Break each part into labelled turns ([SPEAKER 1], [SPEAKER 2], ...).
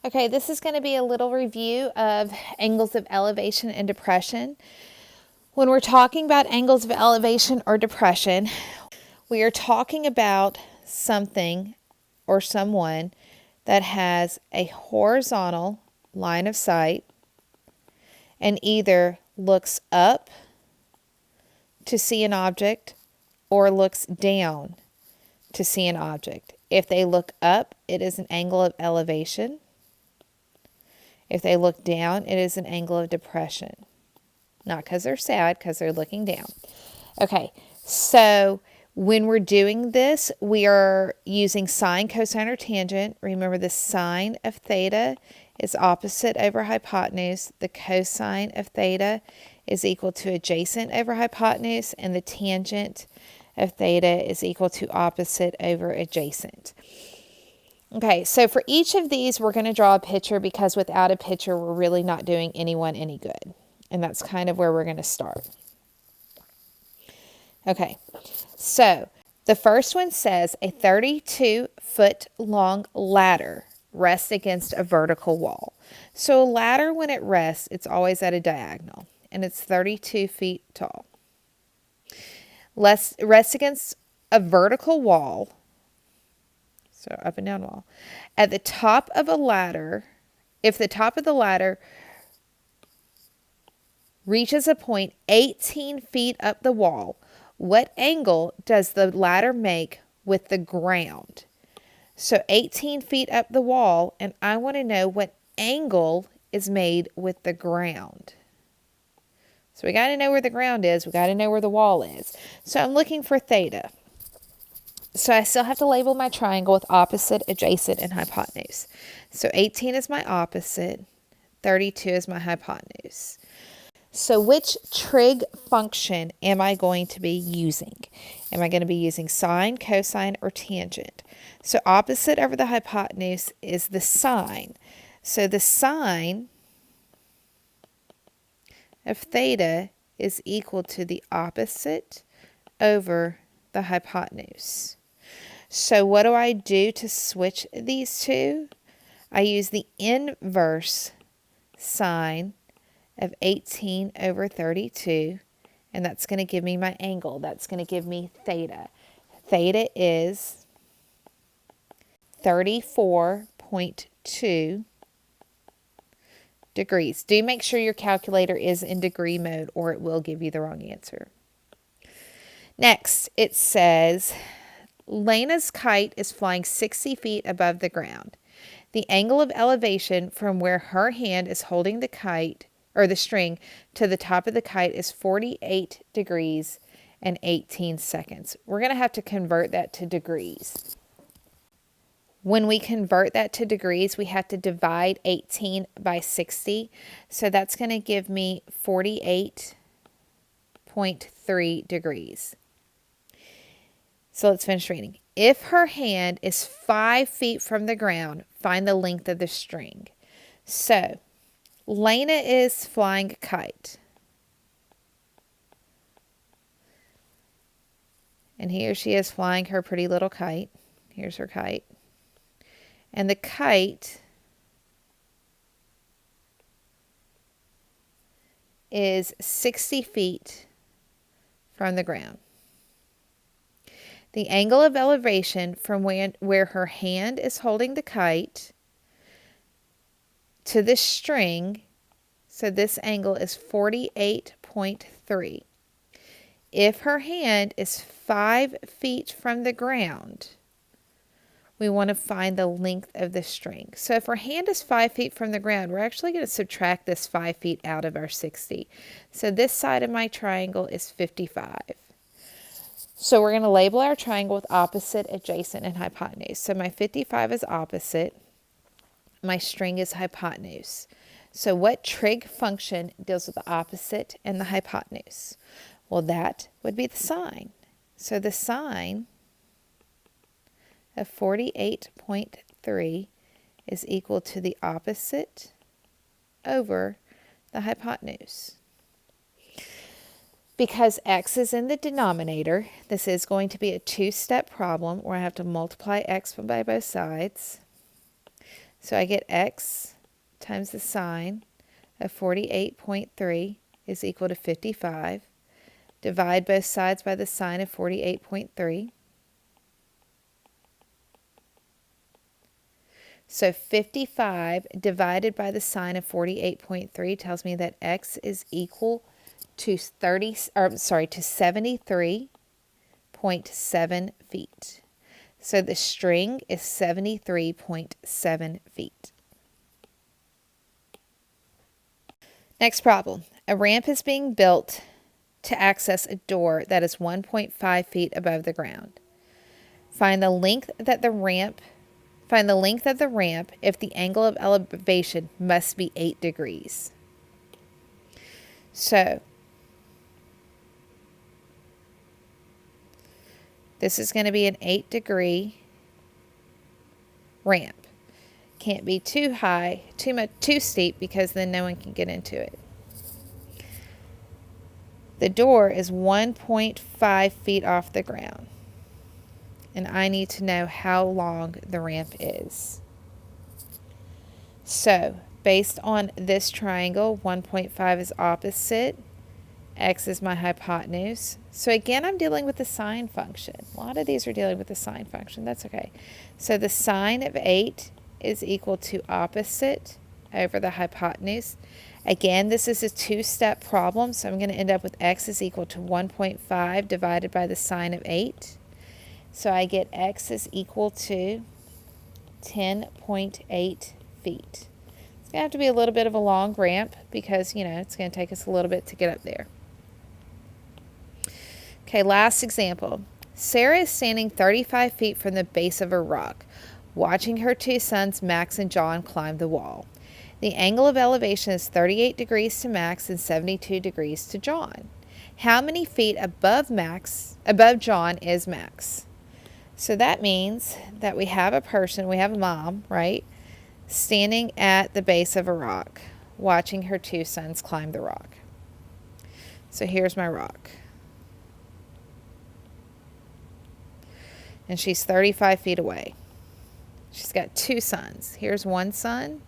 [SPEAKER 1] Okay, this is going to be a little review of angles of elevation and depression. When we're talking about angles of elevation or depression, we are talking about something or someone that has a horizontal line of sight and either looks up to see an object or looks down to see an object. If they look up, it is an angle of elevation. If they look down, it is an angle of depression. Not because they're sad, because they're looking down. Okay, so when we're doing this, we are using sine, cosine, or tangent. Remember, the sine of theta is opposite over hypotenuse. The cosine of theta is equal to adjacent over hypotenuse, and the tangent of theta is equal to opposite over adjacent. Okay, so for each of these, we're going to draw a picture because without a picture, we're really not doing anyone any good. And that's kind of where we're going to start. Okay, so the first one says a 32-foot long ladder rests against a vertical wall. So a ladder, when it rests, it's always at a diagonal, and it's 32 feet tall. Rests against a vertical wall, so up and down wall. At the top of a ladder, if the top of the ladder reaches a point 18 feet up the wall, what angle does the ladder make with the ground? So 18 feet up the wall, and I want to know what angle is made with the ground. So we got to know where the ground is. We got to know where the wall is. So I'm looking for theta. So I still have to label my triangle with opposite, adjacent, and hypotenuse. So 18 is my opposite, 32 is my hypotenuse. So which trig function am I going to be using? Am I going to be using sine, cosine, or tangent? So opposite over the hypotenuse is the sine. So the sine of theta is equal to the opposite over the hypotenuse. So what do I do to switch these two? I use the inverse sine of 18 over 32, and that's going to give me my angle. That's going to give me theta. Theta is 34.2 degrees. Do make sure your calculator is in degree mode or it will give you the wrong answer. Next, it says Lena's kite is flying 60 feet above the ground. The angle of elevation from where her hand is holding the kite or the string to the top of the kite is 48 degrees and 18 seconds. We're going to have to convert that to degrees. When we convert that to degrees, we have to divide 18 by 60. So that's going to give me 48.3 degrees. So let's finish reading. If her hand is 5 feet from the ground, find the length of the string. So Lena is flying a kite. And here she is flying her pretty little kite. Here's her kite. And the kite is 60 feet from the ground. The angle of elevation from where her hand is holding the kite to this string, so this angle is 48.3. If her hand is 5 feet from the ground, we want to find the length of the string. So if her hand is 5 feet from the ground, we're actually going to subtract this 5 feet out of our 60. So this side of my triangle is 55. So we're going to label our triangle with opposite, adjacent, and hypotenuse. So my 55 is opposite. My string is hypotenuse. So what trig function deals with the opposite and the hypotenuse? Well, that would be the sine. So the sine of 48.3 is equal to the opposite over the hypotenuse. Because x is in the denominator, this is going to be a two-step problem where I have to multiply x by both sides. So I get x times the sine of 48.3 is equal to 55. Divide both sides by the sine of 48.3. So 55 divided by the sine of 48.3 tells me that x is equal to 73.7 feet. So the string is 73.7 feet. Next problem. A ramp is being built to access a door that is 1.5 feet above the ground. Find the length of the ramp if the angle of elevation must be 8 degrees. So this is going to be an 8-degree ramp. Can't be too high, too steep, because then no one can get into it. The door is 1.5 feet off the ground. And I need to know how long the ramp is. So, based on this triangle, 1.5 is opposite. X is my hypotenuse. So again, I'm dealing with the sine function. A lot of these are dealing with the sine function. That's okay. So the sine of 8 is equal to opposite over the hypotenuse. Again, this is a two-step problem, so I'm going to end up with x is equal to 1.5 divided by the sine of 8. So I get x is equal to 10.8 feet. It's going to have to be a little bit of a long ramp because, it's going to take us a little bit to get up there. Okay, last example. Sarah is standing 35 feet from the base of a rock, watching her two sons, Max and John, climb the wall. The angle of elevation is 38 degrees to Max and 72 degrees to John. How many feet above John is Max? So that means that we have a mom, right, standing at the base of a rock, watching her two sons climb the rock. So here's my rock. And she's 35 feet away. She's got two sons. Here's one son.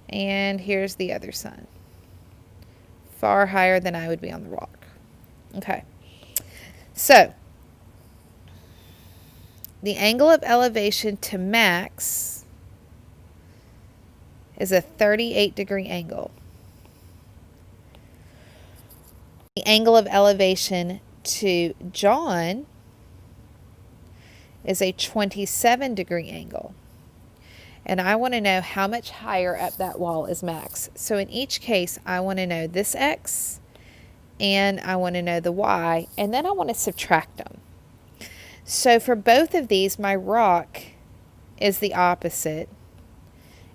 [SPEAKER 1] And here's the other son. Far higher than I would be on the rock. Okay. So, the angle of elevation to Max is a 38-degree angle. The angle of elevation to John is a 27-degree angle. And I want to know how much higher up that wall is Max. So in each case, I want to know this x, and I want to know the y, and then I want to subtract them. So for both of these, my rock is the opposite,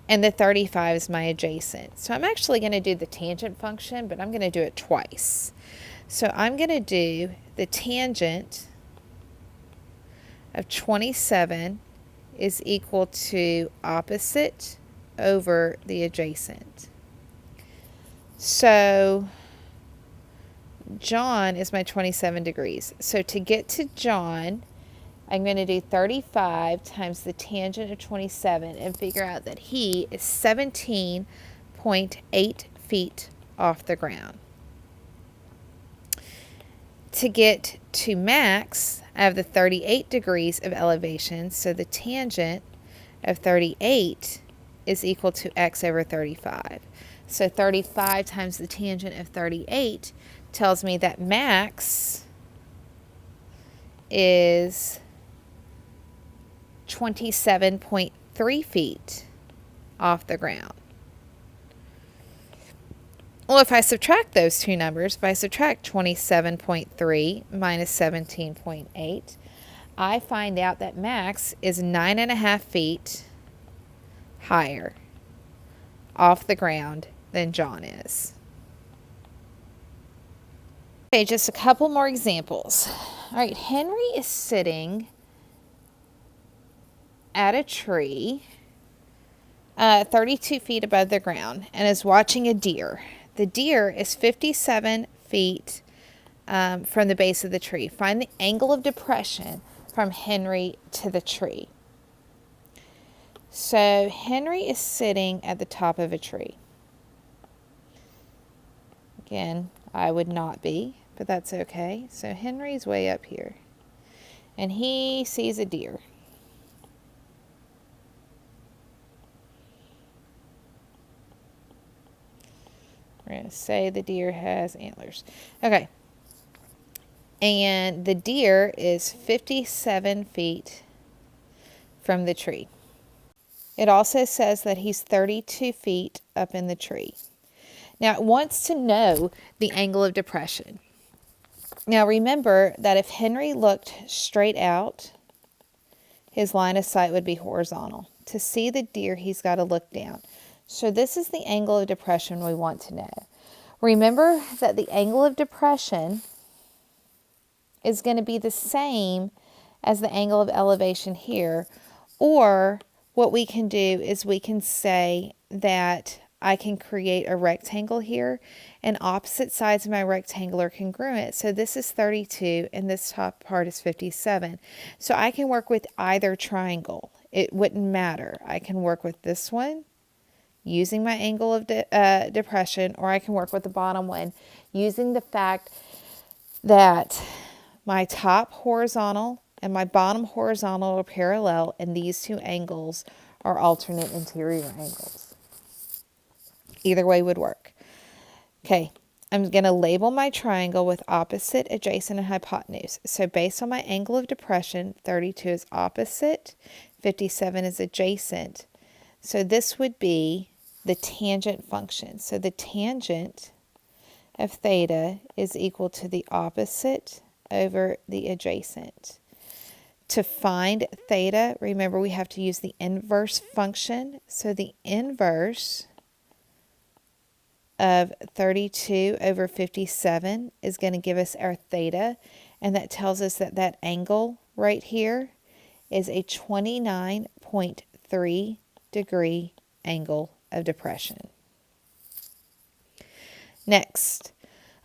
[SPEAKER 1] and the 35 is my adjacent. So I'm actually going to do the tangent function, but I'm going to do it twice. So I'm going to do the tangent of 27 is equal to opposite over the adjacent. So John is my 27 degrees. So to get to John, I'm going to do 35 times the tangent of 27 and figure out that he is 17.8 feet off the ground. To get to Max, I have the 38 degrees of elevation, so the tangent of 38 is equal to x over 35. So 35 times the tangent of 38 tells me that Max is 27.3 feet off the ground. Well, if I subtract those two numbers, if I subtract 27.3 minus 17.8, I find out that Max is 9.5 feet higher off the ground than John is. Okay, just a couple more examples. All right, Henry is sitting at a tree 32 feet above the ground and is watching a deer. The deer is 57 feet from the base of the tree. Find the angle of depression from Henry to the tree. So Henry is sitting at the top of a tree. Again, I would not be, but that's okay. So Henry's way up here, and he sees a deer. We're going to say the deer has antlers. Okay. And the deer is 57 feet from the tree. It also says that he's 32 feet up in the tree. Now, it wants to know the angle of depression. Now, remember that if Henry looked straight out, his line of sight would be horizontal. To see the deer, he's got to look down. So this is the angle of depression we want to know. Remember that the angle of depression is going to be the same as the angle of elevation here. Or what we can do is we can say that I can create a rectangle here, and opposite sides of my rectangle are congruent. So this is 32 and this top part is 57. So I can work with either triangle. It wouldn't matter. I can work with this one using my angle of depression, or I can work with the bottom one using the fact that my top horizontal and my bottom horizontal are parallel, and these two angles are alternate interior angles. Either way would work. Okay, I'm going to label my triangle with opposite, adjacent, and hypotenuse. So based on my angle of depression, 32 is opposite, 57 is adjacent. So this would be the tangent function. So the tangent of theta is equal to the opposite over the adjacent. To find theta, remember we have to use the inverse function. So the inverse of 32 over 57 is going to give us our theta, and that tells us that that angle right here is a 29.3 degree angle of depression. Next,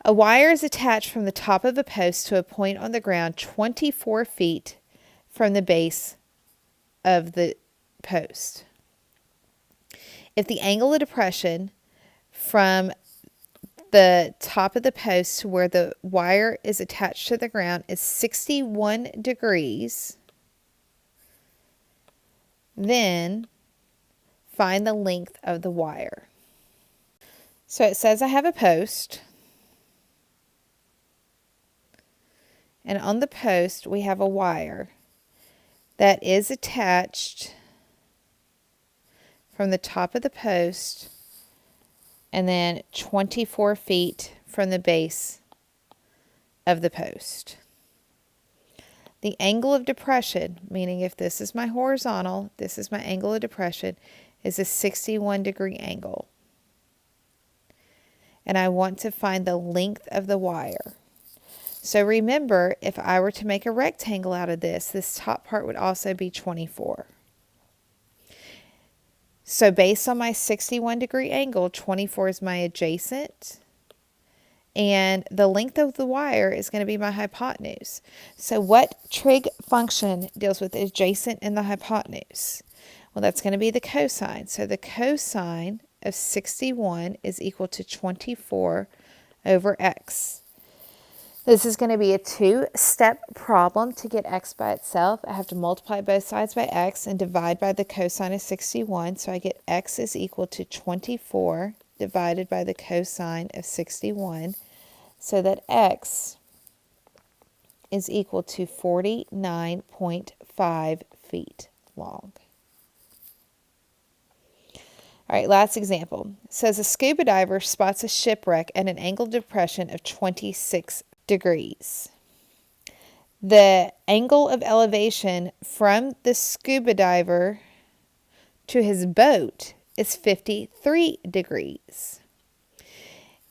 [SPEAKER 1] a wire is attached from the top of a post to a point on the ground 24 feet from the base of the post. If the angle of depression from the top of the post to where the wire is attached to the ground is 61 degrees, then find the length of the wire. So it says I have a post, and on the post we have a wire that is attached from the top of the post and then 24 feet from the base of the post. The angle of depression, meaning if this is my horizontal, this is my angle of depression, is a 61 degree angle. And I want to find the length of the wire. So remember, if I were to make a rectangle out of this, this top part would also be 24. So based on my 61 degree angle, 24 is my adjacent, and the length of the wire is going to be my hypotenuse. So what trig function deals with the adjacent and the hypotenuse? Well, that's going to be the cosine. So the cosine of 61 is equal to 24 over x. This is going to be a two-step problem to get x by itself. I have to multiply both sides by x and divide by the cosine of 61. So I get x is equal to 24 divided by the cosine of 61. So that x is equal to 49.5 feet long. All right, last example. It says a scuba diver spots a shipwreck at an angle of depression of 26 degrees. The angle of elevation from the scuba diver to his boat is 53 degrees.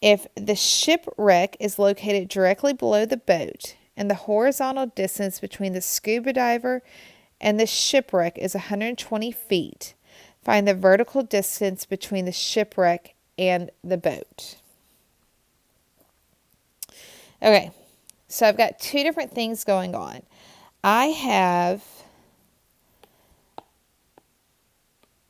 [SPEAKER 1] If the shipwreck is located directly below the boat and the horizontal distance between the scuba diver and the shipwreck is 120 feet, find the vertical distance between the shipwreck and the boat. Okay, so I've got two different things going on. I have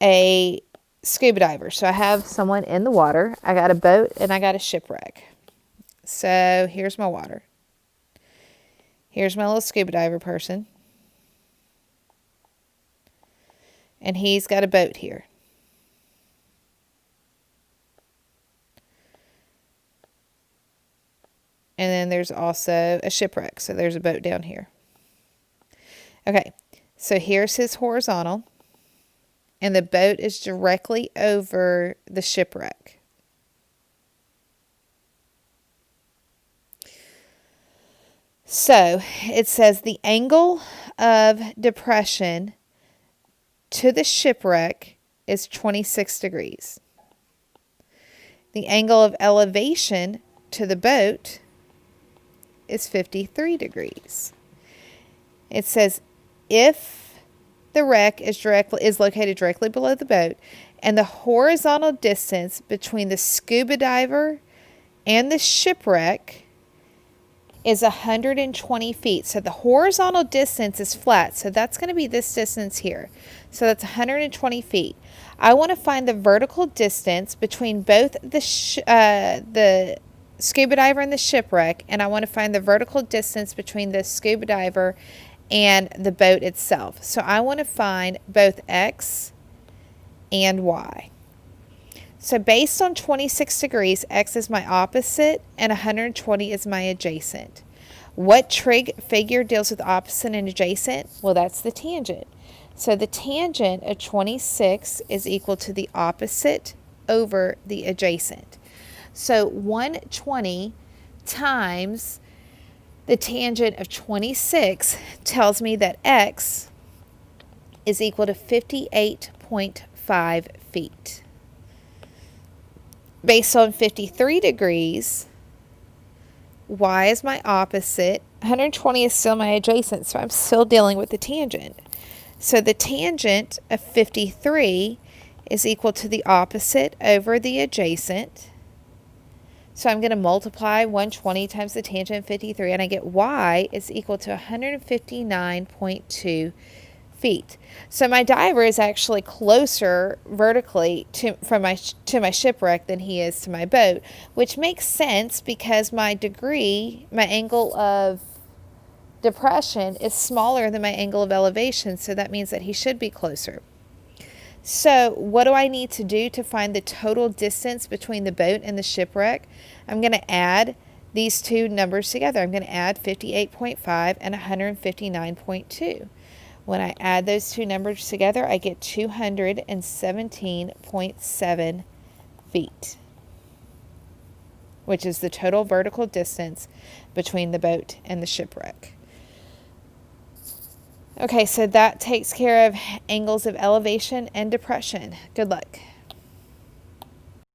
[SPEAKER 1] a scuba diver. So I have someone in the water. I got a boat and I got a shipwreck. So here's my water. Here's my little scuba diver person. And he's got a boat here. And then there's also a shipwreck. So there's a boat down here. Okay, so here's his horizontal. And the boat is directly over the shipwreck. So it says the angle of depression to the shipwreck is 26 degrees. The angle of elevation to the boat is 53 degrees. It says if the wreck is located directly below the boat and the horizontal distance between the scuba diver and the shipwreck is 120 feet. So the horizontal distance is flat. So that's going to be this distance here. So that's 120 feet. I want to find the vertical distance between both the scuba diver and the shipwreck. And I want to find the vertical distance between the scuba diver and the boat itself. So I want to find both X and Y. So based on 26 degrees, X is my opposite and 120 is my adjacent. What trig figure deals with opposite and adjacent? Well, that's the tangent. So the tangent of 26 is equal to the opposite over the adjacent. So 120 times the tangent of 26 tells me that X is equal to 58.5 feet. Based on 53 degrees, Y is my opposite. 120 is still my adjacent, so I'm still dealing with the tangent. So the tangent of 53 is equal to the opposite over the adjacent. So I'm going to multiply 120 times the tangent of 53, and I get Y is equal to 159.2 feet. So my diver is actually closer vertically to my shipwreck than he is to my boat, which makes sense because my angle of depression is smaller than my angle of elevation, so that means that he should be closer. So what do I need to do to find the total distance between the boat and the shipwreck? I'm going to add these two numbers together. I'm going to add 58.5 and 159.2. When I add those two numbers together, I get 217.7 feet, which is the total vertical distance between the boat and the shipwreck. Okay, so that takes care of angles of elevation and depression. Good luck.